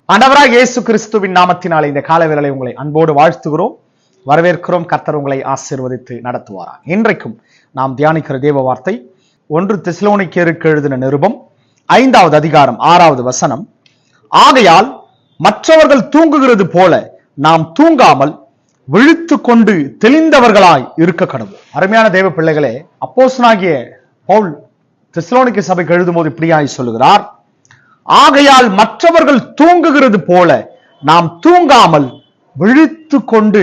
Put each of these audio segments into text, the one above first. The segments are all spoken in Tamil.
ஆண்டவராகிய இயேசு கிறிஸ்துவின் நாமத்தினாலே இந்த காலை வேளையை உங்களை அன்போடு வாழ்த்துகிறோம், வரவேற்கிறோம். கர்த்தர் உங்களை ஆசீர்வதித்து நடத்துவாராக. இன்றைக்கும் நாம் தியானிக்கிற தேவ வார்த்தை 1 தெசலோனிக்கேயருக்கு எழுதின நிருபம் 5வது அதிகாரம் 6வது வசனம். ஆகையால் மற்றவர்கள் தூங்குகிறது போல நாம் தூங்காமல் விழித்து கொண்டு தெளிந்தவர்களாய் இருக்க கடவுள். அருமையான தேவ பிள்ளைகளே, அப்போஸ்தலனாகிய பவுல் தெசலோனிக்கே சபைக்கு எழுதும்போது இப்படியாய் சொல்லுகிறார், ஆகையால் மற்றவர்கள் தூங்குகிறது போல நாம் தூங்காமல் விழித்து கொண்டு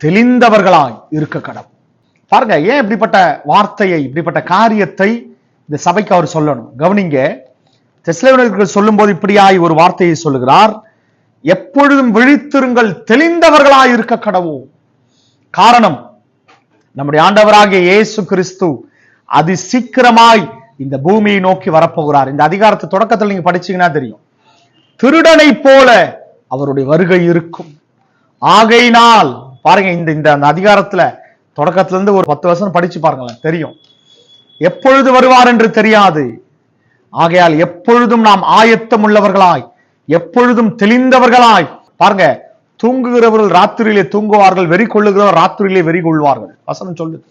தெளிந்தவர்களாய் இருக்க கடவுள். பாருங்க, ஏன் இப்படிப்பட்ட வார்த்தையை, இப்படிப்பட்ட காரியத்தை இந்த சபைக்கு அவர் சொல்லணும்? கவனிங்க, தெசலோனிக்கேயருக்கு சொல்லும் போது இப்படியாய் ஒரு வார்த்தையை சொல்லுகிறார், எப்பொழுதும் விழித்திருங்கள், தெளிந்தவர்களாய் இருக்க கடவுள். காரணம், நம்முடைய ஆண்டவராகிய இயேசு கிறிஸ்து அதி சீக்கிரமாய் இந்த பூமியை நோக்கி வரப்போகிறார். இந்த அதிகாரத்தை தொடக்கத்தில் நீங்க படிச்சீங்கன்னா தெரியும், திருடனை போல அவருடைய வருகை இருக்கும். ஆகையினால் பாருங்க, இந்த அதிகாரத்துல தொடக்கத்துல இருந்து ஒரு 10 வருஷம் படிச்சு பாருங்களேன், தெரியும் எப்பொழுது வருவார் என்று தெரியாது. ஆகையால் எப்பொழுதும் நாம் ஆயத்தம் உள்ளவர்களாய், எப்பொழுதும் தெளிந்தவர்களாய். பாருங்க, தூங்குகிறவர்கள் ராத்திரியிலே தூங்குவார்கள், வெறி கொள்ளுகிறவர் ராத்திரியிலே வெறி கொள்வார்கள் வசனம் சொல்லுது.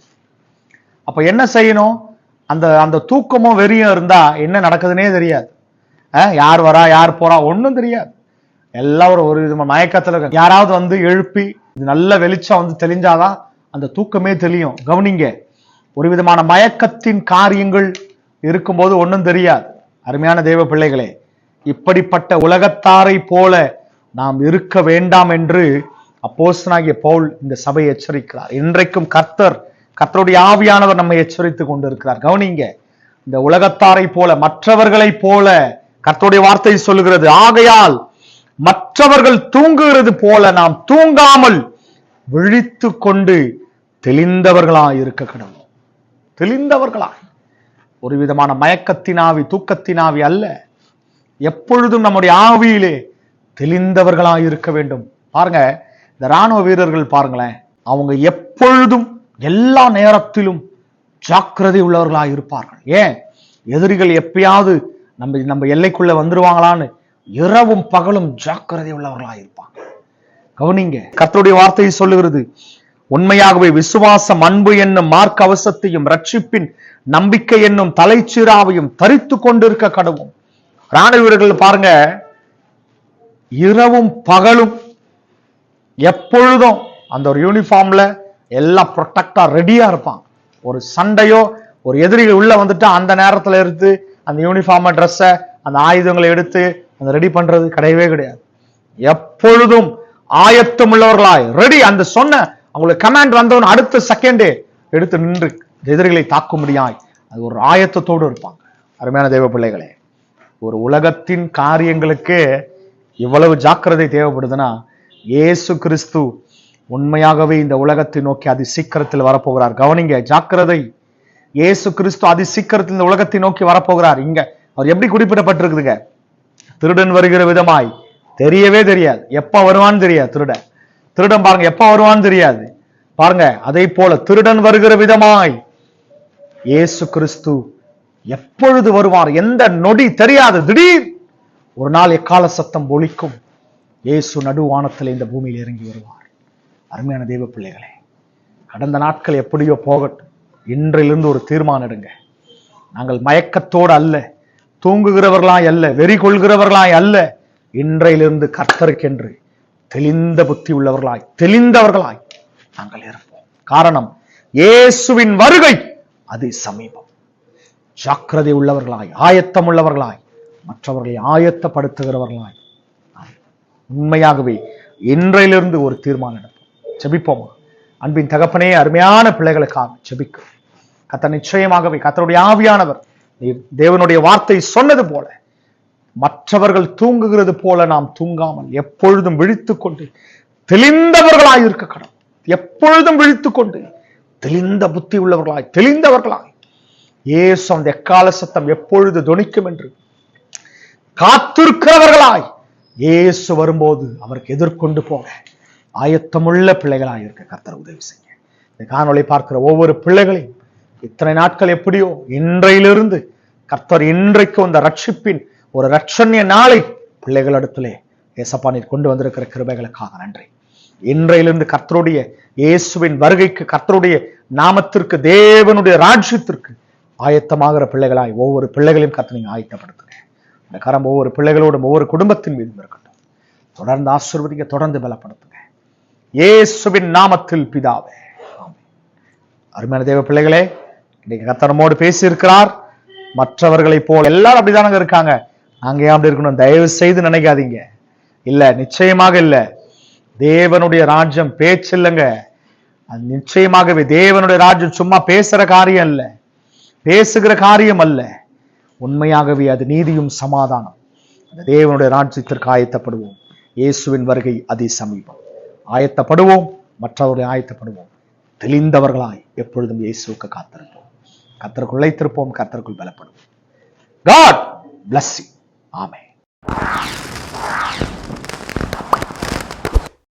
அப்ப என்ன செய்யணும்? அந்த தூக்கமும் வெறியும் இருந்தா என்ன நடக்குதுன்னே தெரியாது. யார் வரா யார் போறா ஒன்னும் தெரியாது. எல்லாரும் ஒரு விதமான மயக்கத்துல இருக்க. யாராவது வந்து எழுப்பி நல்ல வெளிச்சம் வந்து தெளிஞ்சாதான் அந்த தூக்கமே தெளியும். கவனிங்க, ஒரு விதமான மயக்கத்தின் காரியங்கள் இருக்கும்போது ஒன்னும் தெரியாது. அருமையான தேவ பிள்ளைகளே, இப்படிப்பட்ட உலகத்தாரை போல நாம் இருக்க வேண்டாம் என்று அப்போஸ்தலனாகிய பவுல் இந்த சபையை எச்சரிக்கிறார். இன்றைக்கும் கர்த்தருடைய ஆவியானவர் நம்மை எச்சரித்துக் கொண்டிருக்கிறார். கவனிங்க, இந்த உலகத்தாரை போல, மற்றவர்களை போல கர்த்தருடைய வார்த்தை சொல்லுகிறது, ஆகையால் மற்றவர்கள் தூங்குகிறது போல நாம் தூங்காமல் விழித்து கொண்டு தெளிந்தவர்களாய் இருக்க கடவுள். தெளிந்தவர்களாய், ஒரு விதமான மயக்கத்தினாவி, தூக்கத்தினாவி அல்ல. எப்பொழுதும் நம்முடைய ஆவியிலே தெளிந்தவர்களாய் இருக்க வேண்டும். பாருங்க, இந்த ராணுவ வீரர்கள் பாருங்களேன், அவங்க எப்பொழுதும் எல்லா நேரத்திலும் ஜாக்கிரதை உள்ளவர்களாக இருப்பார்கள். ஏன்? எதிரிகள் எப்பயாவது நம்ம எல்லைக்குள்ள வந்துருவாங்களான்னு இரவும் பகலும் ஜாக்கிரதை உள்ளவர்களாக இருப்பாங்க. கவனிங்க, கர்த்தருடைய வார்த்தையை சொல்லுகிறது, உண்மையாகவே விசுவாசம், அன்பு என்னும் மார்க்க அவசத்தையும் ரட்சிப்பின் நம்பிக்கை என்னும் தலைச்சீராவையும் தரித்து கொண்டிருக்க கடவும். ராணுவ வீரர்கள் பாருங்க, இரவும் பகலும் எப்பொழுதும் அந்த ஒரு யூனிஃபார்ம்ல எல்லாம் ப்ரொடெக்டா ரெடியா இருப்பான். ஒரு சண்டையோ ஒரு எதிரிகள் உள்ள வந்துட்டா அந்த நேரத்துல எடுத்து அந்த யூனிஃபார்ம் ட்ரெஸ்ஸ, அந்த ஆயுதங்களை எடுத்து அந்த ரெடி பண்றது கிடையவே கிடையாது. எப்பொழுதும் ஆயத்தம் உள்ளவர்களாய் ரெடி. அந்த சொன்ன அவங்களுக்கு கமாண்ட் வந்தவன் அடுத்த செகண்டே எடுத்து நின்று எதிரிகளை தாக்க முடியாய் அது ஒரு ஆயத்தத்தோடு இருப்பாங்க. அருமையான தேவ பிள்ளைகளே, ஒரு உலகத்தின் காரியங்களுக்கு இவ்வளவு ஜாக்கிரதை தேவைப்படுதுன்னா, இயேசு கிறிஸ்து உண்மையாகவே இந்த உலகத்தை நோக்கி அதி சீக்கிரத்தில் வரப்போகிறார். கவனிங்க, ஜாக்கிரதை. இயேசு கிறிஸ்து அதி சீக்கிரத்தில் இந்த உலகத்தை நோக்கி வரப்போகிறார். இங்க அவர் எப்படி குறிப்பிடப்பட்டிருக்குதுங்க? திருடன் வருகிற விதமாய் தெரியவே தெரியாது, எப்ப வருவான்னு தெரியாது. திருடன் பாருங்க, எப்ப வருவான்னு தெரியாது. பாருங்க, அதே போல திருடன் வருகிற விதமாய் இயேசு கிறிஸ்து எப்பொழுது வருவார், எந்த நொடி தெரியாது. திடீர் ஒரு நாள் எக்கால சத்தம் ஒலிக்கும், இயேசு நடுவானத்தில் இந்த பூமியில் இறங்கி வருவார். அருமையான தெய்வ பிள்ளைகளே, கடந்த நாட்கள் எப்படியோ போகட்டும், இன்றிலிருந்து ஒரு தீர்மானம் எடுங்க. நாங்கள் மயக்கத்தோடு அல்ல, தூங்குகிறவர்களாய் அல்ல, வெறி கொள்கிறவர்களாய் அல்ல, இன்றையிலிருந்து கர்த்தருக்கென்று தெளிந்த புத்தி உள்ளவர்களாய், தெளிந்தவர்களாய் நாங்கள் இருப்போம். காரணம், இயேசுவின் வருகை அது சமீபம். ஜாக்கிரதை உள்ளவர்களாய், ஆயத்தம் உள்ளவர்களாய், மற்றவர்களை ஆயத்தப்படுத்துகிறவர்களாய் உண்மையாகவே இன்றையிலிருந்து ஒரு தீர்மானம் எடுப்போம். ஜெபிப்போமா? அன்பின் தகப்பனே, அருமையான பிள்ளைகளுக்காக ஜெபிக்கும். கர்த்தர் நிச்சயமாகவே, கர்த்தருடைய ஆவியானவர் தேவனுடைய வார்த்தை சொன்னது போல, மற்றவர்கள் தூங்குகிறது போல நாம் தூங்காமல் எப்பொழுதும் விழித்துக் கொண்டு தெளிந்தவர்களாய் இருக்க கடவுள். எப்பொழுதும் விழித்துக் கொண்டு தெளிந்த புத்தி உள்ளவர்களாய், தெளிந்தவர்களாய், இயேசு அந்த எக்கால சத்தம் எப்பொழுது தொனிக்கும் என்று காத்திருக்கிறவர்களாய், இயேசு வரும்போது அவருக்கு எதிர்கொண்டு போக ஆயத்தமுள்ள பிள்ளைகளாக இருக்க கர்த்தர் உதவி செய்ய. இந்த காணொளி பார்க்கிற ஒவ்வொரு பிள்ளைகளையும் இத்தனை நாட்கள் எப்படியோ இன்றையிலிருந்து கர்த்தர் இன்றைக்கு அந்த ரட்சிப்பின் ஒரு ரட்சண்ய நாளை பிள்ளைகளிடத்திலே ஏசப்பா நீர் கொண்டு வந்திருக்கிற கிருபைகளுக்காக நன்றி. இன்றையிலிருந்து கர்த்தருடைய இயேசுவின் வருகைக்கு, கர்த்தருடைய நாமத்திற்கு, தேவனுடைய ராஜ்யத்திற்கு ஆயத்தமாகிற பிள்ளைகளாய் ஒவ்வொரு பிள்ளைகளையும் கர்த்தர் நீங்க ஆயத்தப்படுத்துங்க. இந்த கரம் ஒவ்வொரு பிள்ளைகளோடும் ஒவ்வொரு குடும்பத்தின் மீதும் இருக்கட்டும். தொடர்ந்து ஆசீர்வதிங்க, தொடர்ந்து பலப்படுத்துங்க. இயேசுவின் நாமத்தில் பிதாவே, ஆமென். அருமையான தேவ பிள்ளைகளே, இன்னைக்கு கர்த்தர் நம்மோடு பேசி இருக்கிறார். மற்றவர்களை போல் எல்லாரும் அப்படிதானங்க இருக்காங்க, நாங்க ஏன் அப்படி இருக்கணும் தயவு செய்து நினைக்காதீங்க. இல்ல, நிச்சயமாக இல்ல. தேவனுடைய ராஜ்யம் பேச்சு இல்லைங்க. அது நிச்சயமாகவே தேவனுடைய ராஜ்யம் சும்மா பேசுற காரியம் அல்ல, பேசுகிற காரியம் அல்ல. உண்மையாகவே அது நீதியும் சமாதானம். அந்த தேவனுடைய ராஜ்யத்திற்கு ஆயத்தப்படுவோம். இயேசுவின் வருகை அதி சமீபம். ஆயத்தப்படுவோம், மற்றவர்களை ஆயத்தப்படுவோம். தெளிந்தவர்களாய் எப்பொழுதும் இயேசுவுக்கு காத்திருப்போம். கர்த்தருக்குள் உழைத்திருப்போம், கர்த்தருக்குள் பலப்படுவோம். God bless you. ஆமென்.